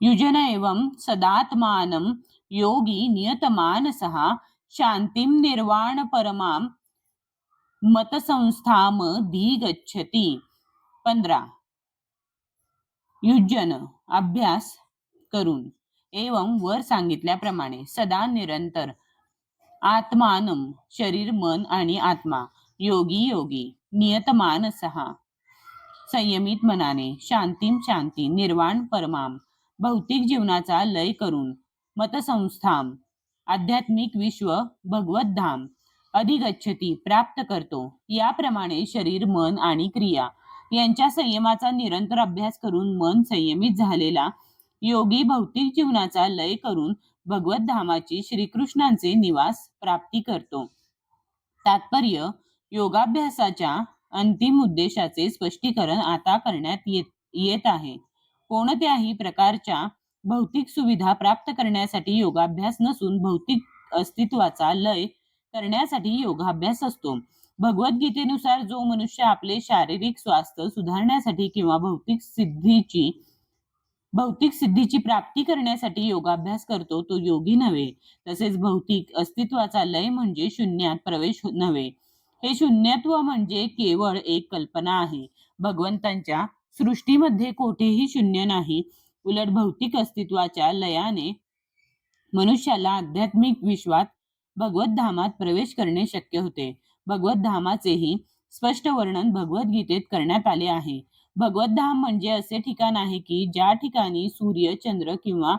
युजन एवं सदात्मानं योगी नियतमानसः शांतिं निर्वाण परमां मतसंस्थामधिगच्छति. 15. युजन अभ्यास करून, एवं वर सांगितल्याप्रमाणे, सदा निरंतर, आत्मानं शरीर मन आणि आत्मा, योगी नियतमानसः संयमित मनाने, शांतीम शांती, निर्वाण परमाम भौतिक जीवनाचा लय करून, मतसंस्थाम आध्यात्मिक विश्व भगवत धाम, अधिगच्छती प्राप्त करतो. याप्रमाणे शरीर मन आणि क्रिया यांच्या संयमाचा निरंतर अभ्यास करून मन संयमित झालेला योगी भौतिक जीवनाचा लय करून भगवत धामाची श्रीकृष्णांचे निवास प्राप्ती करतो. तात्पर्य: योगाभ्यासाच्या अंतिम उद्देशाचे स्पष्टीकरण आता करण्यात येत आहे. कोणत्याही प्रकारच्या भौतिक सुविधा प्राप्त करण्यासाठी योगाभ्यास नसून भौतिक अस्तित्वाचा लय करण्यासाठी योगाभ्यास असतो. भगवद्गीतेनुसार जो मनुष्य आपले शारीरिक स्वास्थ्य सुधारण्यासाठी किंवा भौतिक सिद्धीची प्राप्ती करण्यासाठी योगाभ्यास करतो तो योगी नव्हे. तसेच भौतिक अस्तित्वाचा लय म्हणजे शून्यात प्रवेश नव्हे. हे शून्यत्व म्हणजे केवळ एक कल्पना आहे. भगवंतांच्या सृष्टीमध्ये कोठेही शून्य नाही. उलट भौतिक अस्तित्वाच्या लयाने मनुष्याला आध्यात्मिक विश्वात भगवत धामात प्रवेश करणे शक्य होते. भगवत धामाचेही स्पष्ट वर्णन भगवद्गीतेत करण्यात आले आहे. भगवत धाम म्हणजे असे ठिकाण आहे की ज्या ठिकाणी सूर्य, चंद्र किंवा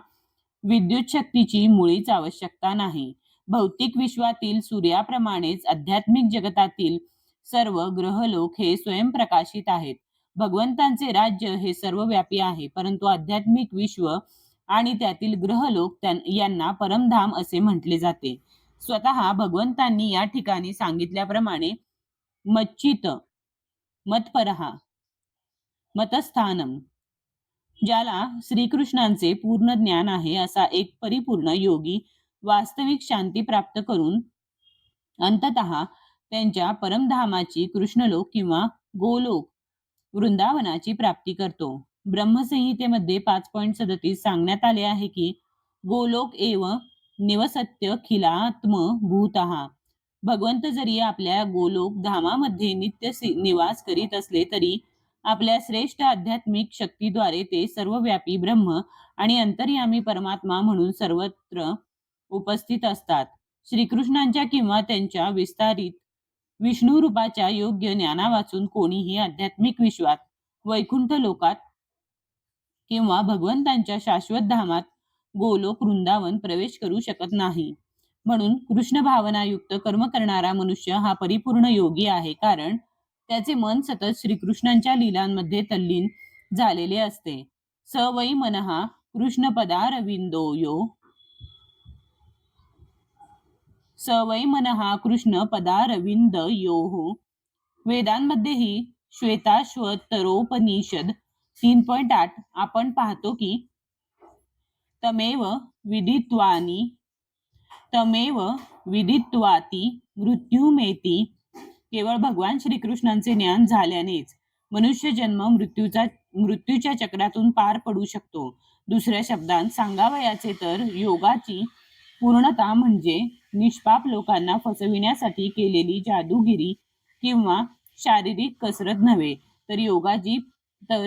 विद्युत शक्तीची मुळीच आवश्यकता नाही. भौतिक विश्वातील सूर्याप्रमाणेच आध्यात्मिक जगतातील सर्व ग्रहलोक हे स्वयंप्रकाशित आहेत. भगवंतांचे राज्य हे सर्वव्यापी आहे, परंतु आध्यात्मिक विश्व आणि त्यातील ग्रहलोक यांना परमधाम असे म्हटले जाते. स्वतः भगवंतांनी या ठिकाणी सांगितल्याप्रमाणे मच्चित मतपरहा मतस्थानम, ज्याला श्रीकृष्णांचे पूर्ण ज्ञान आहे असा एक परिपूर्ण योगी वास्तविक शांती प्राप्त करून अंततः त्यांच्या परमधामाची कृष्णलोक किंवा गोलोक वृंदावनाची प्राप्ती करतो. ब्रह्मसंहितेमध्ये 5.37 सांगण्यात आले आहे की गोलोक एव निवसत्य खिलात्म भूतः. भगवंत जरी आपल्या गोलोक धामामध्ये नित्य निवास करीत असले तरी आपल्या श्रेष्ठ आध्यात्मिक शक्तीद्वारे ते सर्वव्यापी ब्रह्म आणि अंतर्यामी परमात्मा म्हणून सर्वत्र उपस्थित असतात. श्रीकृष्णांच्या किंवा त्यांच्या विस्तारित विष्णू रूपाच्या योग्य ज्ञाना वाचून कोणीही आध्यात्मिक विश्वात, वैकुंठ लोकात किंवा भगवंतांच्या शाश्वत धामात गोलोक वृंदावन प्रवेश करू शकत नाही. म्हणून कृष्ण भावनायुक्त कर्म करणारा मनुष्य हा परिपूर्ण योगी आहे, कारण त्याचे मन सतत श्रीकृष्णांच्या लीलांमध्ये तल्लीन झालेले असते. स वै मनः कृष्ण पदारविंदोयो स वै मनः कृष्ण पदारविंदयोः. वेदांमध्येही श्वेताश्वतरोपनिषद 3.8 आपण पाहतो की तमेव विदित्वाती मृत्युमेती. केवळ भगवान श्रीकृष्णांचे ज्ञान झाल्यानेच मनुष्य जन्म मृत्यूच्या चक्रातून पार पडू शकतो. दुसऱ्या शब्दांत सांगावयाचे तर योगाची पूर्णता म्हणजे निष्पाप लोकांना फसविण्यासाठी केलेली जादूगिरी किंवा शारीरिक कसरत नव्हे, तर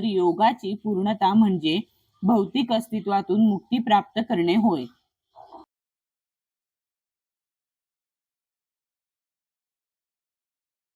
योगाची पूर्णता म्हणजे भौतिक अस्तित्वातून मुक्ती प्राप्त करणे होय.